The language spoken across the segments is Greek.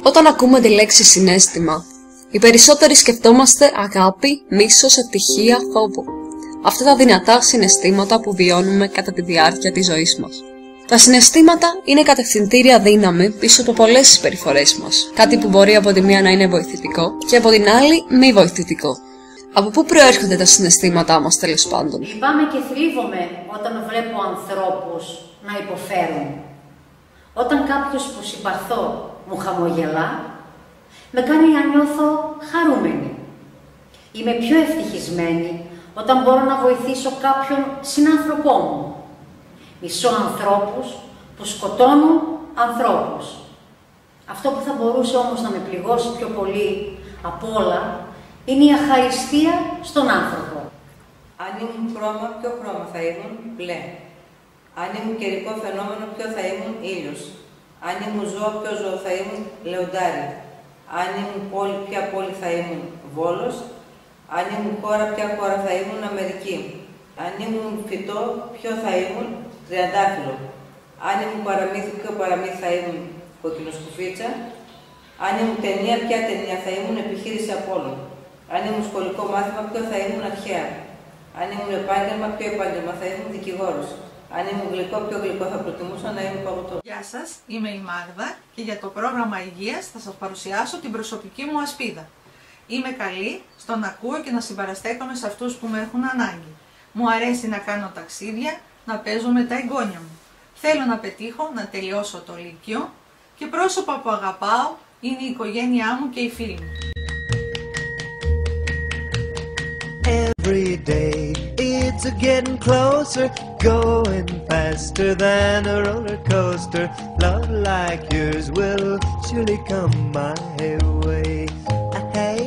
Όταν ακούμε τη λέξη συναίσθημα, οι περισσότεροι σκεφτόμαστε αγάπη, μίσος, ευτυχία, φόβο. Αυτά τα δυνατά συναισθήματα που βιώνουμε κατά τη διάρκεια της ζωής μας. Τα συναισθήματα είναι κατευθυντήρια δύναμη πίσω από πολλές συμπεριφορές μας. Κάτι που μπορεί από τη μία να είναι βοηθητικό και από την άλλη μη βοηθητικό. Από πού προέρχονται τα συναισθήματά μας, τέλος πάντων? Λυπάμαι και θλίβομαι όταν βλέπω ανθρώπους να υποφέρουν. Όταν κάποιος που συμπαθώ μου χαμογελά, με κάνει να νιώθω χαρούμενη. Είμαι πιο ευτυχισμένη όταν μπορώ να βοηθήσω κάποιον συνάνθρωπό μου. Μισώ ανθρώπους που σκοτώνουν ανθρώπους. Αυτό που θα μπορούσε όμως να με πληγώσει πιο πολύ απ' όλα είναι η αχαριστία στον άνθρωπο. Αν ήμουν χρώμα, ποιο χρώμα θα ήμουν? Μπλε. Αν ήμουν καιρικό φαινόμενο, ποιο θα ήμουν? Ήλιος. Αν ήμουν ζώο, ποιο ζώο θα ήμουν? Λεοντάρι. Αν ήμουν πόλη, ποια πόλη θα ήμουν? Βόλος. Αν ήμουν χώρα, ποια χώρα θα ήμουν? Αμερική. Αν ήμουν φυτό, ποιο θα ήμουν? Τριαντάφυλλο. Αν ήμουν παραμύθι, ποιο παραμύθι θα ήμουν? Κοκκινοσκουφίτσα. Αν ήμουν ταινία, ποια ταινία θα ήμουν? Επιχείρηση Απόλλων. Αν ήμουν σχολικό μάθημα, ποιο θα ήμουν? Αρχαία. Αν ήμουν επάγγελμα, ποιο επάγγελμα θα ήμουν? Δικηγόρος. Αν ήμουν γλυκό, ποιο γλυκό θα προτιμούσα να ήμουν? Παγωτό. Γεια σας, είμαι η Μάγδα και για το πρόγραμμα υγείας θα σας παρουσιάσω την προσωπική μου ασπίδα. Είμαι καλή στο να ακούω και να συμπαραστέκομαι σε αυτούς που με έχουν ανάγκη. Μου αρέσει να κάνω ταξίδια, να παίζω με τα εγγόνια μου. Θέλω να πετύχω να τελειώσω το Λύκειο και πρόσωπα που αγαπάω είναι η οικογένειά μου και οι φίλοι μου. Every day it's getting closer, going faster than a roller coaster. Love like yours will surely come my way. Hey,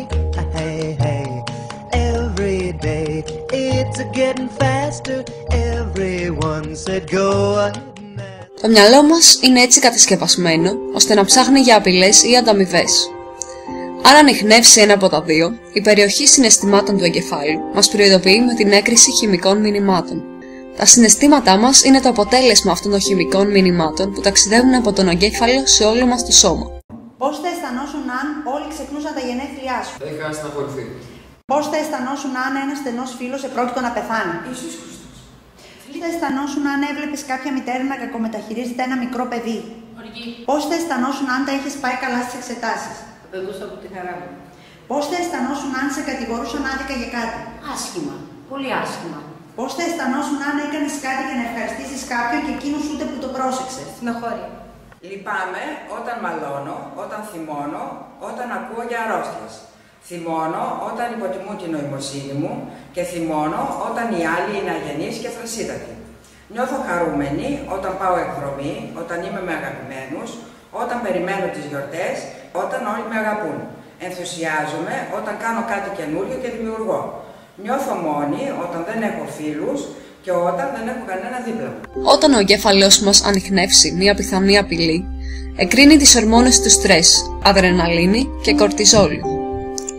hey, hey. Every day it's getting faster. Everyone said go ahead. Το μυαλό μας είναι έτσι κατασκευασμένο ώστε να ψάχνει για απειλές ή ανταμοιβές. Αν ανιχνεύσει ένα από τα δύο, η περιοχή συναισθημάτων του εγκεφάλου μας προειδοποιεί με την έκρηση χημικών μηνυμάτων. Τα συναισθήματά μας είναι το αποτέλεσμα αυτών των χημικών μηνυμάτων που ταξιδεύουν από τον εγκέφαλο σε όλο μας το σώμα. Πώς θα αισθανόσουν αν όλοι ξεχνούσαν τα γενέθλιά σου? Θα είχα στεναχωρηθεί. Πώς θα αισθανόσουν αν ένας στενός φίλος επρόκειτο να πεθάνει? Ιησούς Χριστός. Τι θα αισθανόσουν αν έβλεπες κάποια μητέρα να κακομεταχειρίζεται ένα μικρό παιδί? Οργή. Πώς θα αισθανόσουν αν τα είχες πάει καλά στις εξετάσεις? Θα πετούσα από τη χαρά μου. Πώς θα αισθανόσουν αν σε κατηγορούσαν άδικα για κάτι? Άσχημα. Πολύ άσχημα. Πώς θα αισθανόσουν αν έκανες κάτι για να ευχαριστήσεις κάποιον και εκείνος ούτε που το πρόσεξε? Στενοχώρια. Λυπάμαι όταν μαλώνω, όταν θυμώνω, όταν ακούω για αρρώστιες. Θυμώνω όταν υποτιμούν την νοημοσύνη μου και θυμώνω όταν οι άλλοι είναι αγενείς και θρασίδατοι. Νιώθω χαρούμενη όταν πάω εκδρομή, όταν είμαι με αγαπημένους, όταν περιμένω τις γιορτές, όταν όλοι με αγαπούν. Ενθουσιάζομαι όταν κάνω κάτι καινούριο και δημιουργώ. Νιώθω μόνη όταν δεν έχω φίλους και όταν δεν έχω κανένα δίπλα μου. Όταν ο εγκέφαλός μας ανιχνεύσει μια πιθανή απειλή, εκρίνει τις ορμόνες του στρες, αδρεναλίνη και κορτιζόλη,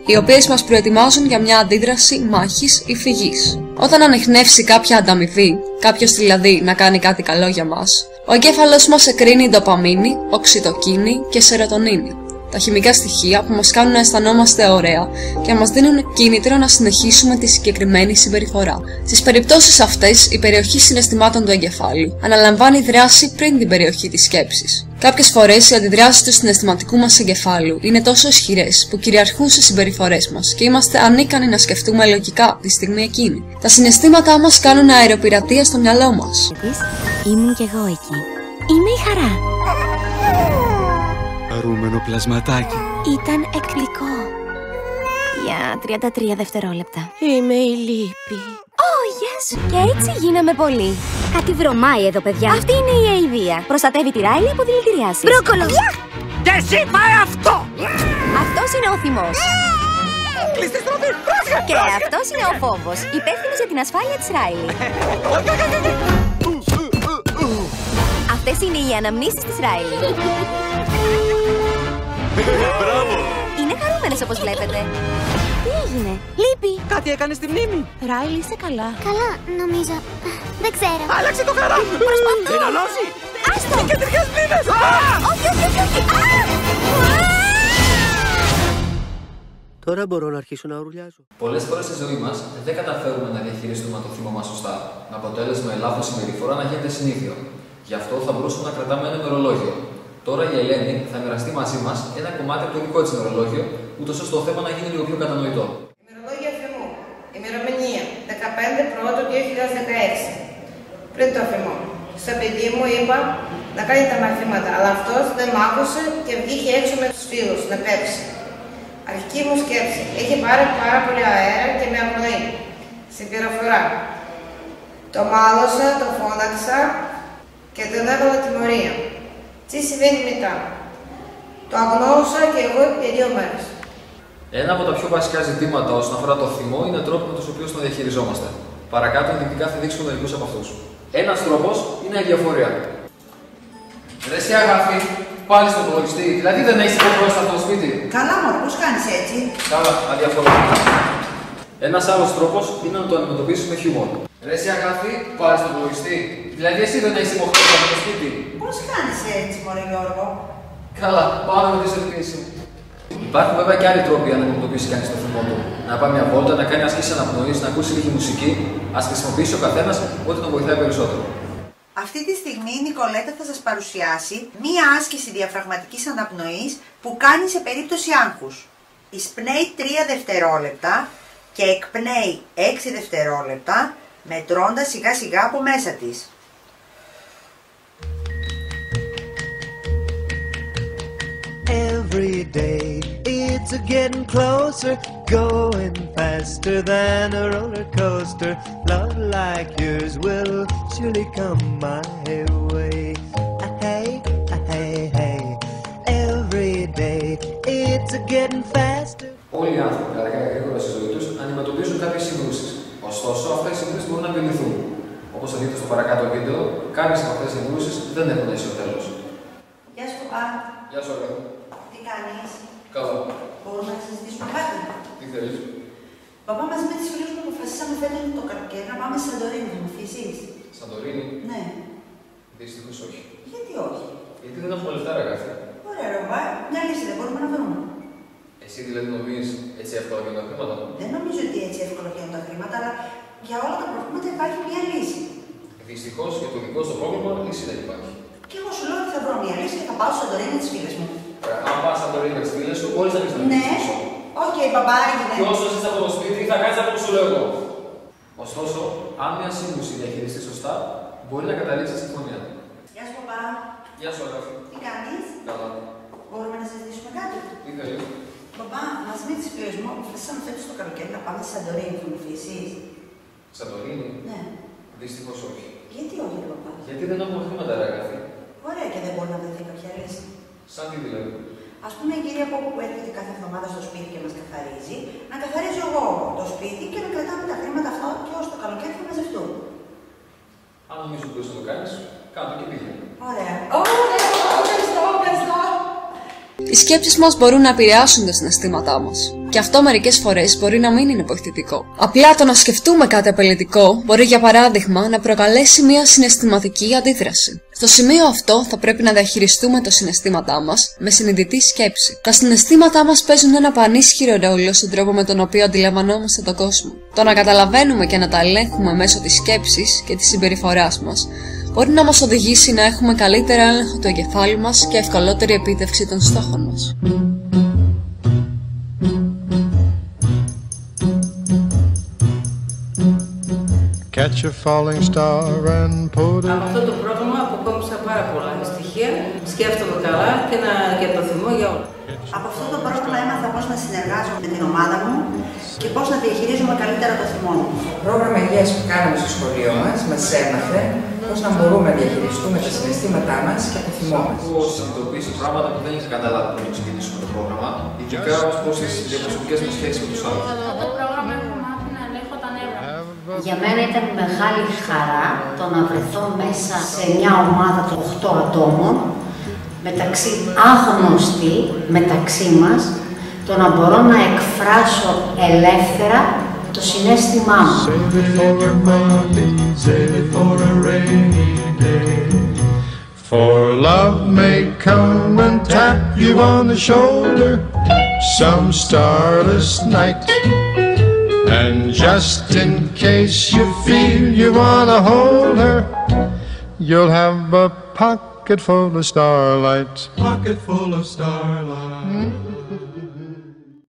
οι οποίες μας προετοιμάζουν για μια αντίδραση μάχης ή φυγής. Όταν ανιχνεύσει κάποια ανταμοιβή, κάποιος δηλαδή να κάνει κάτι καλό για μας, ο εγκέφαλος μας εκρίνει ντοπαμίνη, οξυτοκίνη και σερωτονίνη, τα χημικά στοιχεία που μας κάνουν να αισθανόμαστε ωραία και μας δίνουν κίνητρο να συνεχίσουμε τη συγκεκριμένη συμπεριφορά. Στις περιπτώσεις αυτές, η περιοχή συναισθημάτων του εγκεφάλου αναλαμβάνει δράση πριν την περιοχή της σκέψης. Κάποιες φορές οι αντιδράσεις του συναισθηματικού μας εγκεφάλου είναι τόσο ισχυρές που κυριαρχούν στις συμπεριφορές μας και είμαστε ανίκανοι να σκεφτούμε λογικά τη στιγμή εκείνη. Τα συναισθήματά μας κάνουν αεροπειρατεία στο μυαλό μας. Ήμουν κι εγώ εκεί. Είμαι η Χαρά. Χαρούμενο πλασματάκι. Ήταν εκπληκτικό. Για 33 δευτερόλεπτα. Είμαι η Λύπη. Γεια σου. Και έτσι γίναμε πολύ. Κάτι βρωμάει εδώ, παιδιά. Αυτή είναι η αηδία. Προστατεύει τη Ράιλι από δηλητηριάσεις. Μπρόκολο. Και εσύ πάει αυτό! Αυτός είναι ο θυμός. Κλειστή στροφή! Και αυτός είναι ο φόβος. Υπεύθυνος για την ασφάλεια της Ράιλι. Αυτές είναι οι αναμνήσεις της Ράιλι. Μπράβο! Είναι χαρούμενες όπως βλέπετε. Τι έγινε? Λύπη. Κάτι έκανε στη μνήμη. Ράιλι, είσαι καλά? Καλά, νομίζω. Δεν ξέρω. Άλλαξε το χαρά! Προσπαθώ. Είναι ανώση! Άστο! Οι κεντρικές μνήμες! Όχι, όχι, όχι, όχι. Τώρα μπορώ να αρχίσω να ουρλιάζω. Πολλές φορές στη ζωή μας δεν καταφέρουμε να διαχειριστούμε το θυμό μας σωστά. Με αποτέλεσμα η λάθος συμπεριφορά να γίνεται συνήθιο. Γι' αυτό θα μπορούσαμε να κρατάμε ένα ημερολόγιο. Τώρα η Ελένη θα μοιραστεί μαζί μας ένα κομμάτι από το δικό της ημερολόγιο, ούτως ώστε το θέμα να γίνει λίγο πιο κατανοητό. Ημερολόγιο θυμού. Ημερομηνία 15/1/2016. Πριν το θυμό. Στο παιδί μου είπα να κάνει τα μαθήματα, αλλά αυτός δεν μ' άκουσε και βγήκε έξω με τους φίλους να παίξει. Αρχική μου σκέψη. Έχει πάρει πάρα πολύ αέρα και με αγνοεί. Συμπεριφορά. Το μάλωσα, το φώναξα και τον έβαλα τιμωρία. Τι συμβαίνει μετά. Το αγνώρισα και εγώ για 2 μέρες. Ένα από τα πιο βασικά ζητήματα όσον αφορά το θυμό είναι ο τρόπος με τους οποίους τον διαχειριζόμαστε. Παρακάτω ενδεικτικά θα δείξουμε μερικούς από αυτούς. Ένας τρόπος είναι η αδιαφορία. Ρε εσύ αγάπη, πάλι στον υπολογιστή, δηλαδή δεν έχεις υποχρεώσει αυτό το σπίτι. Καλά μωρέ, πώς κάνεις έτσι. Καλά, αδιαφορία. Ένας άλλος τρόπος είναι να το αντιμετωπίσεις με χιούμορ. Ρε εσύ αγάπη, πάλι στον υπολογιστή, δηλαδή εσύ δεν έχεις υποχρεώσει αυτό το σπίτι. Πώς κάνεις έτσι μωρέ Γιώργο. Καλά, πάμε με τη σερβίση. Υπάρχουν βέβαια και άλλοι τρόποι να αντιμετωπίσει κανείς το θυμό του. Να πάει μια βόλτα, να κάνει ασκήσεις αναπνοής, να ακούσει λίγη μουσική, ας χρησιμοποιήσει ο καθένας ό,τι τον βοηθάει περισσότερο. Αυτή τη στιγμή η Νικολέτα θα σας παρουσιάσει μία άσκηση διαφραγματικής αναπνοής που κάνει σε περίπτωση άγχους. Εισπνέει 3 δευτερόλεπτα και εκπνέει 6 δευτερόλεπτα, μετρώντας σιγά σιγά από μέσα της. Every day it's getting closer, going faster than a roller coaster. Love like yours will surely come my way. Hey, hey, hey. Every day it's getting faster. Όλοι οι άνθρωποι αργά ή γρήγορα στη ζωή τους αντιμετωπίζουν κάποιες συγκρούσεις. Ωστόσο, αυτές οι συγκρούσεις μπορούν να επιληθούν. Όπως θα δείτε στο παρακάτω βίντεο, κάποιες από αυτές τις συγκρούσεις δεν έχουν αίσιο τέλος. Γεια σου παπά. Γεια σου αγάπη. Τι κάνεις. Καλά. Μπορούμε να συζητήσουμε κάτι. Τι θέλεις. Παπά, μαζί με τις φίλες μου αποφασίσαμε φέτος το καλοκαίρι να πάμε σε Σαντορίνη, θα μου αφήσεις. Σαντορίνη. Ναι. Δυστυχώς όχι. Γιατί όχι. Γιατί δεν έχουμε λεφτά, ρε αγάπη. Ωραία, ρε παπά, μια λύση δεν μπορούμε να βρούμε. Εσύ δηλαδή νομίζεις έτσι εύκολα γίνουν τα χρήματα. Δεν νομίζω ότι έτσι εύκολα γίνουν τα χρήματα, αλλά για όλα τα προβλήματα υπάρχει μια λύση. Δυστυχώς για το δικό σου πρόβλημα λύση δεν υπάρχει. Και εγώ σου λέω ότι θα βρω μια λύση και θα πάω στο Σαντορίνη με τις φίλες μου. Αν πας στο Σαντορίνη με τις φίλες σου, μπορείς να πεις να ναι. Οκ, παπά, έγινε. Και όσο είσαι από το σπίτι, θα κάνεις αυτό που σου λέω εγώ. Ωστόσο, αν μια σύγκρουση διαχειριστεί σωστά, μπορεί να καταλήξει σε συμφωνία. Γεια σου, παπά. Γεια σου, αγάπη. Τι κάνεις. Καλά. Μπορούμε να συζητήσουμε κάτι. Τι θέλεις. Παπά, μαζί με τις φίλες μου αποφασίσαμε φέτος το καλοκαίρι να πάμε στη Σαντορίνη, θα μου αφήσεις. Σαντορίνη. Ναι. Δυστυχώς όχι. Γιατί όχι, ρε παπά. Γιατί δεν έχουμε χρήματα, ρε αγάπη. Ωραία, και δεν μπορεί να βρεθεί κάποια λύση. Σαν τι δηλαδή. Ας πούμε η κυρία που έρχεται κάθε εβδομάδα στο σπίτι και μας καθαρίζει, να καθαρίζω εγώ το σπίτι και να κρατάμε τα χρήματα αυτά και ως το καλοκαίρι θα μαζευτούν. Αν νομίζω ότι μπορείς να το κάνεις, κάτω και πήγαινε. Ωραία. Ωραία, ευχαριστώ, ευχαριστώ. Οι σκέψεις μας μπορούν να επηρεάσουν τα συναισθήματά μας. Και αυτό μερικές φορές μπορεί να μην είναι βοηθητικό. Απλά το να σκεφτούμε κάτι απειλητικό μπορεί για παράδειγμα να προκαλέσει μια συναισθηματική αντίδραση. Στο σημείο αυτό θα πρέπει να διαχειριστούμε τα συναισθήματά μας με συνειδητή σκέψη. Τα συναισθήματά μας παίζουν ένα πανίσχυρο ρόλο στον τρόπο με τον οποίο αντιλαμβανόμαστε τον κόσμο. Το να καταλαβαίνουμε και να τα ελέγχουμε μέσω της σκέψης και της συμπεριφοράς μας μπορεί να μας οδηγήσει να έχουμε καλύτερο έλεγχο του εγκεφάλου μας και ευκολότερη επίτευξη των στόχων μας. Catch a falling star and put it... Από αυτό το πρόγραμμα αποκόμισα πάρα πολλά στοιχεία, σκέφτομαι καλά και το θυμώ για όλα. Από αυτό το πρόγραμμα έμαθα πώς να συνεργάζομαι με την ομάδα μου και πώς να διαχειρίζομαι καλύτερα το θυμό μου. Το πρόγραμμα υγείας που κάναμε στο σχολείο μας έμαθε πώς να μπορούμε να διαχειριστούμε τα συναισθήματά μας και το θυμό μας. Έχω συνειδητοποιήσει πράγματα που δεν είχα καταλάβει πριν ξεκινήσουμε το πρόγραμμα, ειδικά ως προς τις διαπροσωπικές μου σχέσεις με τους άλλους. Το πρόγραμμα έχω μάθει να ελέγχω τα νεύρα. Για μένα ήταν μεγάλη χαρά το να βρεθώ μέσα σε μια ομάδα των 8 ατόμων, μεταξύ άγνωστοι μεταξύ μας, το να μπορώ να εκφράσω ελεύθερα το συναίσθημά μου. For love may come and tap you on the shoulder. some starless night. And just in case you feel you wanna hold her, you'll have a pocket full of starlight. Pocket full of starlight.